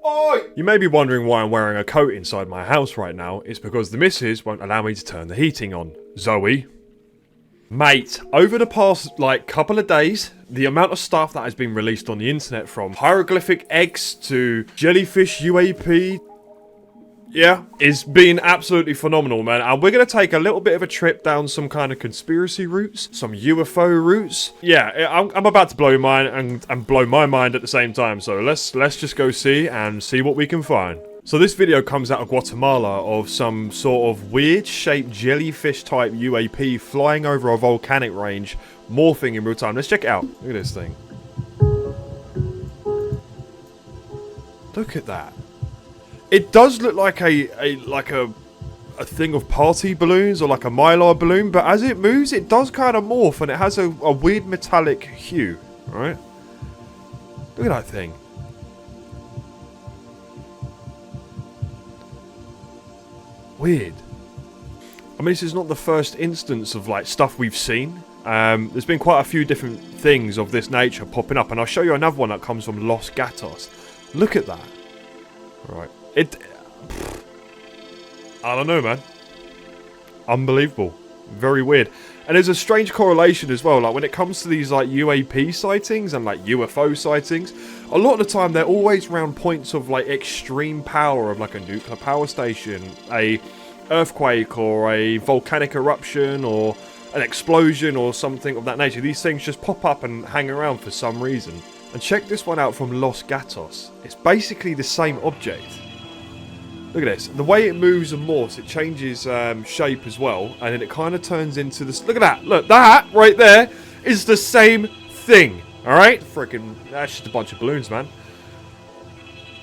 Oi! You may be wondering why I'm wearing a coat inside my house right now. It's because the missus won't allow me to turn the heating on. Zoe. Mate, over the past, couple of days, the amount of stuff that has been released on the internet, from hieroglyphic eggs to jellyfish UAP, yeah, is been absolutely phenomenal, man. And we're going to take a little bit of a trip down some kind of conspiracy routes, some UFO routes. Yeah, I'm about to blow your mind and blow my mind at the same time. So let's just go see what we can find. So this video comes out of Guatemala of some sort of weird shaped jellyfish type UAP flying over a volcanic range, morphing in real time. Let's check it out. Look at this thing. Look at that. It does look like a thing of party balloons or like a mylar balloon, but as it moves, it does kind of morph and it has a weird metallic hue, right? Look at that thing. Weird. I mean, this is not the first instance of stuff we've seen. There's been quite a few different things of this nature popping up, and I'll show you another one that comes from Los Gatos. Look at that. Right. I don't know, man. Unbelievable. Very weird. And there's a strange correlation as well. Like when it comes to these UAP sightings and UFO sightings, a lot of the time they're always around points of extreme power of a nuclear power station, a earthquake or a volcanic eruption or an explosion or something of that nature. These things just pop up and hang around for some reason. And check this one out from Los Gatos. It's basically the same object. Look at this. The way it moves and morphs, it changes shape as well. And then it kind of turns into this. Look at that. Look, that right there is the same thing. Alright? Freaking, that's just a bunch of balloons, man.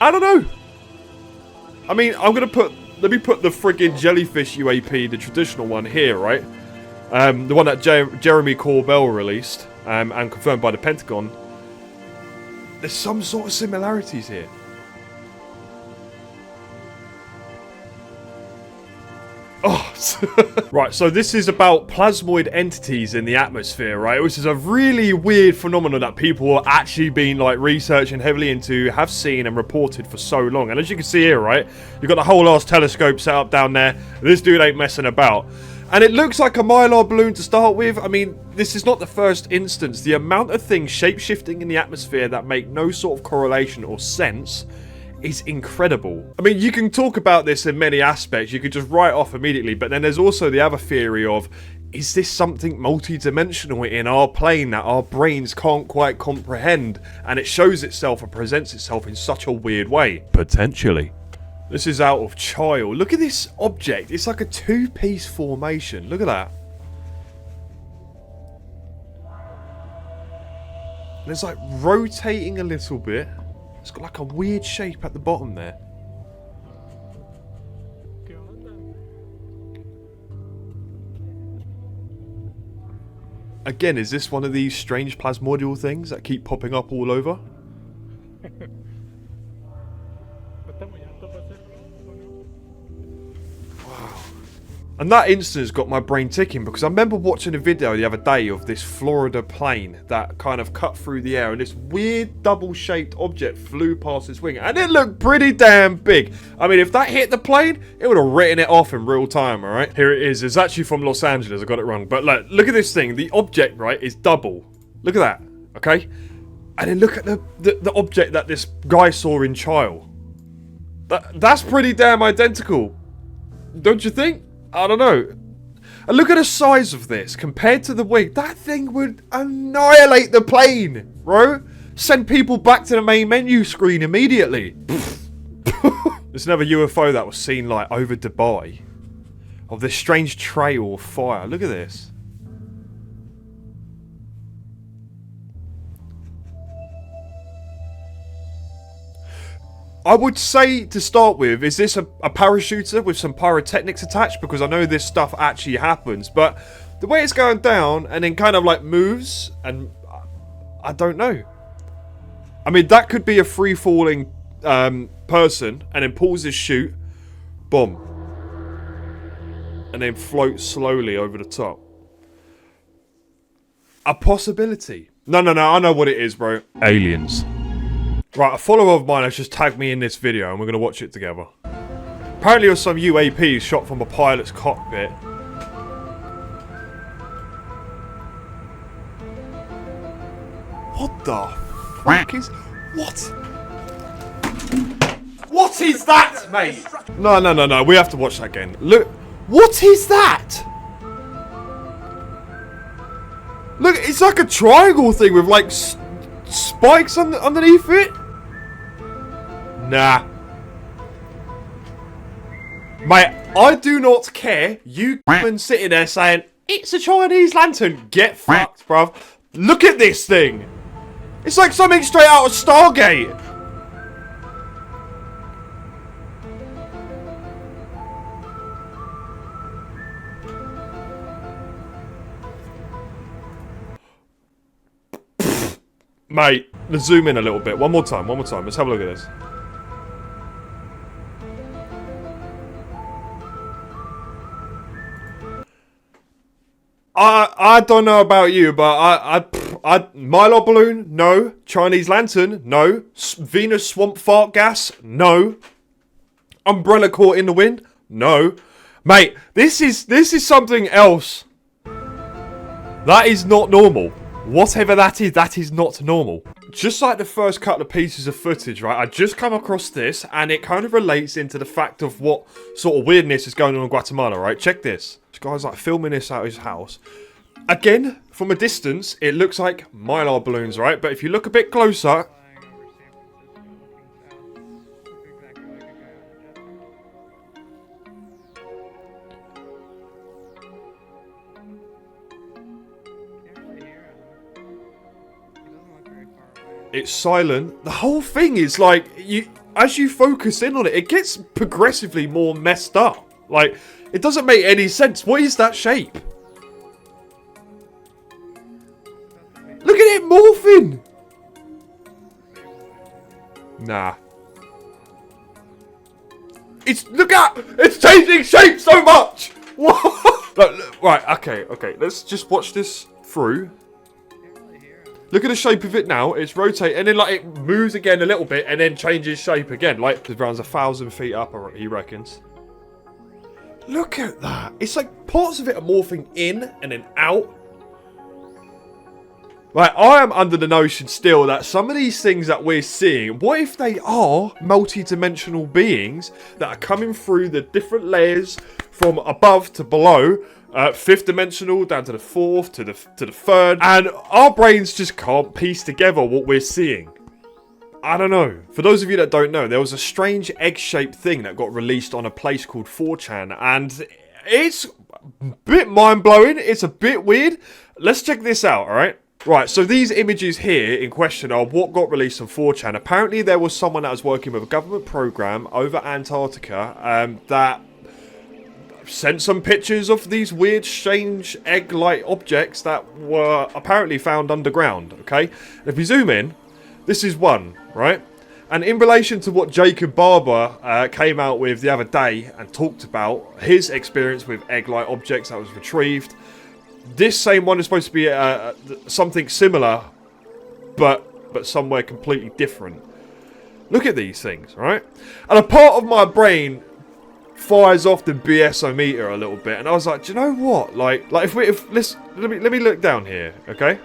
I don't know. I mean, let me put the friggin' jellyfish UAP, the traditional one here, right? The one that Jeremy Corbell released and confirmed by the Pentagon. There's some sort of similarities here. Oh, right, so this is about plasmoid entities in the atmosphere, right? Which is a really weird phenomenon that people are actually been researching heavily into, have seen and reported for so long. And as you can see here, right, you've got the whole ass telescope set up down there. This dude ain't messing about. And it looks like a mylar balloon to start with. I mean, this is not the first instance. The amount of things shape-shifting in the atmosphere that make no sort of correlation or sense is incredible. I mean, you can talk about this in many aspects. You could just write off immediately. But then there's also the other theory of, is this something multi-dimensional in our plane that our brains can't quite comprehend? And it shows itself and presents itself in such a weird way. Potentially. This is out of Chile. Look at this object. It's like a two-piece formation. Look at that. And it's rotating a little bit. It's got a weird shape at the bottom there. Again, is this one of these strange plasmodial things that keep popping up all over? And that instance got my brain ticking because I remember watching a video the other day of this Florida plane that kind of cut through the air and this weird double-shaped object flew past its wing and it looked pretty damn big. I mean, if that hit the plane, it would have written it off in real time, alright? Here it is. It's actually from Los Angeles. I got it wrong. But look at this thing. The object, right, is double. Look at that, okay? And then look at the object that this guy saw in Chile. That's pretty damn identical. Don't you think? I don't know. And look at the size of this compared to the wing. That thing would annihilate the plane, bro. Send people back to the main menu screen immediately. There's another UFO that was seen over Dubai. Of this strange trail of fire. Look at this. I would say, to start with, is this a parachuter with some pyrotechnics attached? Because I know this stuff actually happens. But the way it's going down and then kind of moves, and I don't know. I mean, that could be a free-falling person and then pulls his chute, boom, and then floats slowly over the top. A possibility. No, I know what it is, bro. Aliens. Right, a follower of mine has just tagged me in this video and we're going to watch it together. Apparently there's some UAPs shot from a pilot's cockpit. What the fuck is... What? What is that, mate? No. We have to watch that again. Look. What is that? Look, it's like a triangle thing with like spikes underneath it. Nah. Mate, I do not care. You been sitting there saying, it's a Chinese lantern. Get fucked, bruv. Look at this thing. It's like something straight out of Stargate. Mate, let's zoom in a little bit. One more time. Let's have a look at this. I don't know about you, but Mylar balloon, no. Chinese lantern, no. Venus swamp fart gas, no. Umbrella caught in the wind, no. Mate, this is something else. That is not normal. Whatever that is not normal. Just like the first couple of pieces of footage, right? I just come across this, and it kind of relates into the fact of what sort of weirdness is going on in Guatemala, right? Check this. This guy's like filming this out of his house. Again, from a distance, it looks like Mylar balloons, right? But if you look a bit closer... It's silent. The whole thing is like, as you focus in on it, it gets progressively more messed up. Like, it doesn't make any sense. What is that shape? Look at it morphing! Nah. It's changing shape so much! What? Look, right, okay. Let's just watch this through. Look at the shape of it now. It's rotating, and then like it moves again a little bit, and then changes shape again. Like the ground's 1,000 feet up, he reckons. Look at that. It's like parts of it are morphing in and then out. Like, I am under the notion still that some of these things that we're seeing, what if they are multi-dimensional beings that are coming through the different layers from above to below, fifth dimensional down to the fourth to the third, and our brains just can't piece together what we're seeing. I don't know. For those of you that don't know, there was a strange egg-shaped thing that got released on a place called 4chan, and it's a bit mind-blowing. It's a bit weird. Let's check this out, alright? Right, so these images here in question are what got released on 4chan. Apparently there was someone that was working with a government program over Antarctica that sent some pictures of these weird, strange, egg-like objects that were apparently found underground, okay? And if we zoom in, this is one, right? And in relation to what Jacob Barber came out with the other day and talked about his experience with egg-like objects that was retrieved, this same one is supposed to be something similar, but somewhere completely different. Look at these things, right? And a part of my brain fires off the BSO meter a little bit, and I was like, do you know what? Like let me look down here, okay?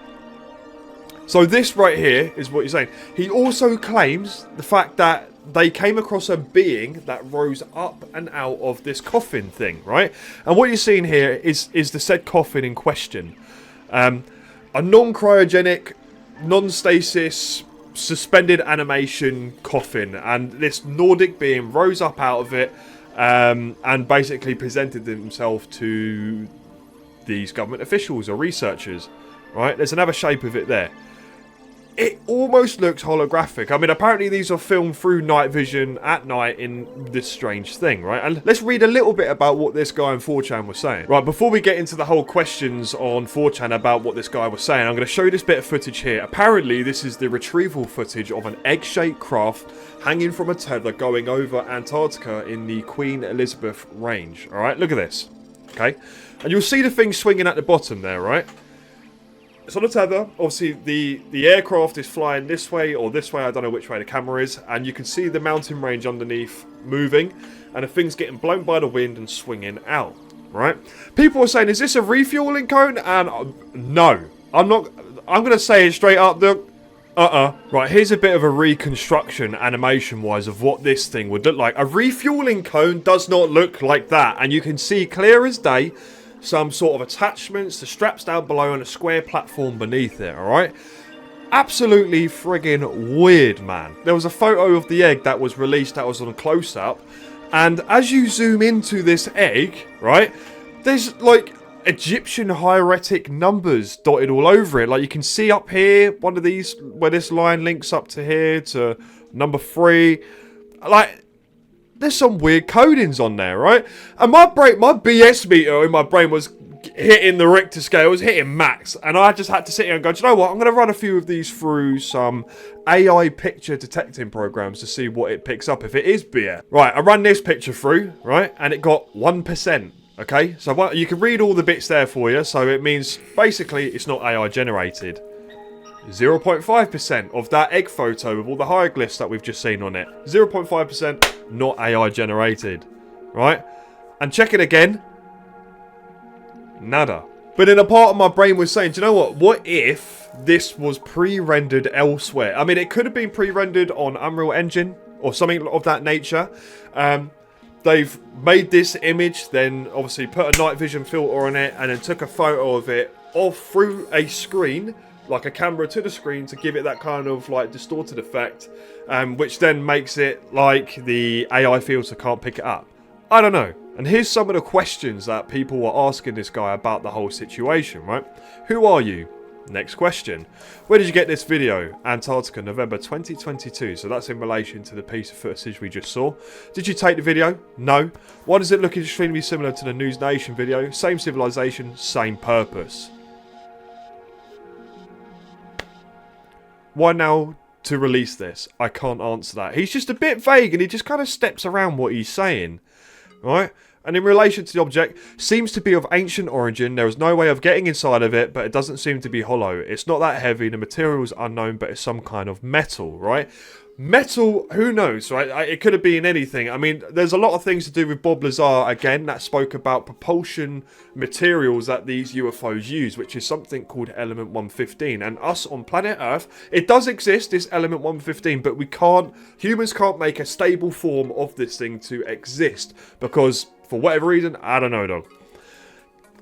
So this right here is what he's saying. He also claims the fact that they came across a being that rose up and out of this coffin thing, right? And what you're seeing here is the said coffin in question. A non-cryogenic, non-stasis, suspended animation coffin. And this Nordic being rose up out of it and basically presented himself to these government officials or researchers, right? There's another shape of it there. It almost looks holographic. I mean, apparently these are filmed through night vision at night in this strange thing, right? And let's read a little bit about what this guy on 4chan was saying. Right, before we get into the whole questions on 4chan about what this guy was saying, I'm going to show you this bit of footage here. Apparently, this is the retrieval footage of an egg-shaped craft hanging from a tether going over Antarctica in the Queen Elizabeth Range. All right, look at this, okay? And you'll see the thing swinging at the bottom there, right? It's on a tether. Obviously, the aircraft is flying this way or this way. I don't know which way the camera is. And you can see the mountain range underneath moving. And the thing's getting blown by the wind and swinging out. Right? People are saying, is this a refueling cone? And no. I'm not. I'm going to say it straight up. Right, here's a bit of a reconstruction animation-wise of what this thing would look like. A refueling cone does not look like that. And you can see clear as day some sort of attachments, the straps down below, and a square platform beneath it, alright? Absolutely friggin' weird, man. There was a photo of the egg that was released that was on a close-up, and as you zoom into this egg, right, there's, like, Egyptian hieratic numbers dotted all over it. Like, you can see up here, one of these, where this line links up to here, to number 3. Like, there's some weird codings on there, right? And my BS meter in my brain was hitting the Richter scale, it was hitting max. And I just had to sit here and go, do you know what? I'm going to run a few of these through some AI picture detecting programs to see what it picks up if it is BS. Right, I ran this picture through, right? And it got 1%. Okay, so you can read all the bits there for you. So it means basically it's not AI generated. 0.5% of that egg photo with all the hieroglyphs that we've just seen on it. 0.5% not AI generated. Right? And check it again. Nada. But then a part of my brain was saying, do you know what? What if this was pre-rendered elsewhere? I mean, it could have been pre-rendered on Unreal Engine or something of that nature. They've made this image, then obviously put a night vision filter on it, and then took a photo of it off through a screen, like a camera to the screen, to give it that kind of like distorted effect, which then makes it like the AI filter can't pick it up. I don't know. And here's some of the questions that people were asking this guy about the whole situation, right? Who are you? Next question. Where did you get this video? Antarctica, November 2022. So that's in relation to the piece of footage we just saw. Did you take the video? No. Why does it look extremely similar to the News Nation video? Same civilization, same purpose. Why now to release this? I can't answer that. He's just a bit vague and he just kind of steps around what he's saying. Right? And in relation to the object, seems to be of ancient origin. There is no way of getting inside of it, but it doesn't seem to be hollow. It's not that heavy. The material is unknown, but it's some kind of metal, right? Metal, who knows, right? It could have been anything. I mean, there's a lot of things to do with Bob Lazar, again, that spoke about propulsion materials that these UFOs use, which is something called element 115. And us on planet Earth, it does exist, this element 115, but humans can't make a stable form of this thing to exist, because for whatever reason, I don't know, dog.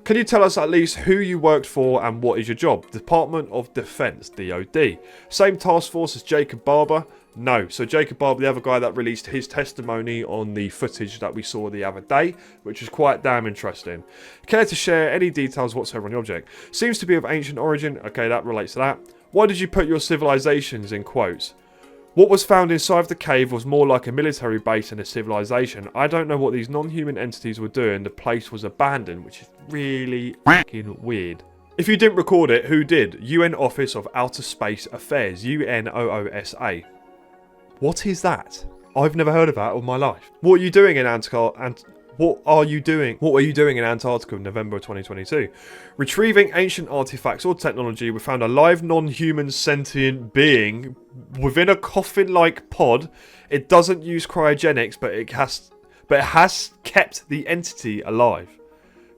Can you tell us at least who you worked for and what is your job? Department of Defense, DOD. Same task force as Jacob Barber? No. So Jacob Barber, the other guy that released his testimony on the footage that we saw the other day, which is quite damn interesting. Care to share any details whatsoever on the object? Seems to be of ancient origin. Okay, that relates to that. Why did you put your civilizations in quotes? What was found inside the cave was more like a military base than a civilization. I don't know what these non-human entities were doing. The place was abandoned, which is really fucking weird. If you didn't record it, who did? UN Office of Outer Space Affairs, UNOOSA. What is that? I've never heard of that in my life. What are you doing in Antarctica? What were you doing in Antarctica in November 2022? Retrieving ancient artifacts or technology. We found a live non-human sentient being within a coffin-like pod. It doesn't use cryogenics, but it has kept the entity alive.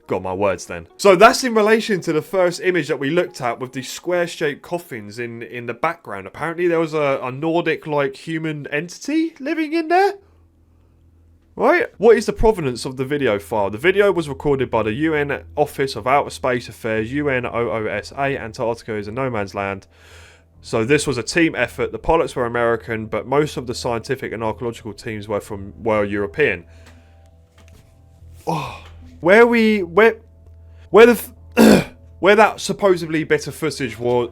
Got my words then. So that's in relation to the first image that we looked at with the square-shaped coffins in the background. Apparently there was a Nordic-like human entity living in there. Right? What is the provenance of the video file? The video was recorded by the UN Office of Outer Space Affairs, UNOOSA. Antarctica is a no man's land. So this was a team effort. The pilots were American, but most of the scientific and archaeological teams were European. Oh, where that supposedly bit of footage was,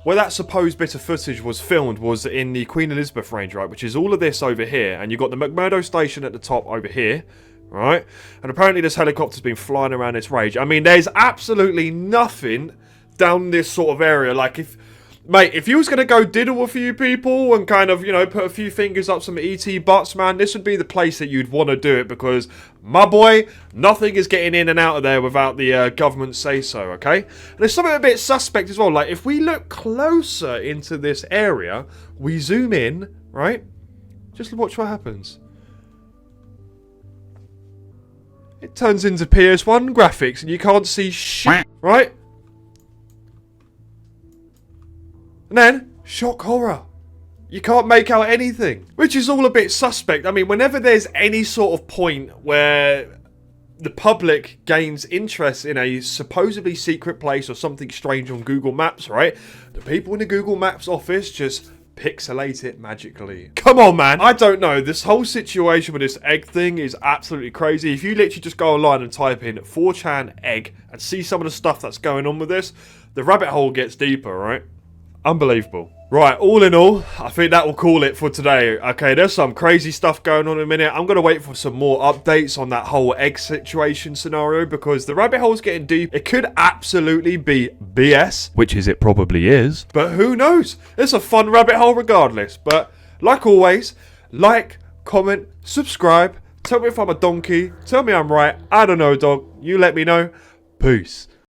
where that supposed bit of footage was filmed was in the Queen Elizabeth range, right? Which is all of this over here. And you've got the McMurdo station at the top over here, right? And apparently this helicopter's been flying around this range. I mean, there's absolutely nothing down this sort of area. Like, Mate, if you was going to go diddle a few people and kind of, you know, put a few fingers up some ET butts, man, this would be the place that you'd want to do it because, my boy, nothing is getting in and out of there without the government say so, okay? And there's something a bit suspect as well. Like, if we look closer into this area, we zoom in, right? Just watch what happens. It turns into PS1 graphics and you can't see shit, right? And then, shock horror. You can't make out anything. Which is all a bit suspect. I mean, whenever there's any sort of point where the public gains interest in a supposedly secret place or something strange on Google Maps, right? The people in the Google Maps office just pixelate it magically. Come on, man. I don't know. This whole situation with this egg thing is absolutely crazy. If you literally just go online and type in 4chan egg and see some of the stuff that's going on with this, the rabbit hole gets deeper, right? Unbelievable. Right, all in all, I think that will call it for today. Okay, there's some crazy stuff going on in a minute. I'm going to wait for some more updates on that whole egg situation scenario because the rabbit hole's getting deep. It could absolutely be BS, which is it probably is. But who knows? It's a fun rabbit hole regardless. But like always, like, comment, subscribe. Tell me if I'm a donkey. Tell me I'm right. I don't know, dog. You let me know. Peace.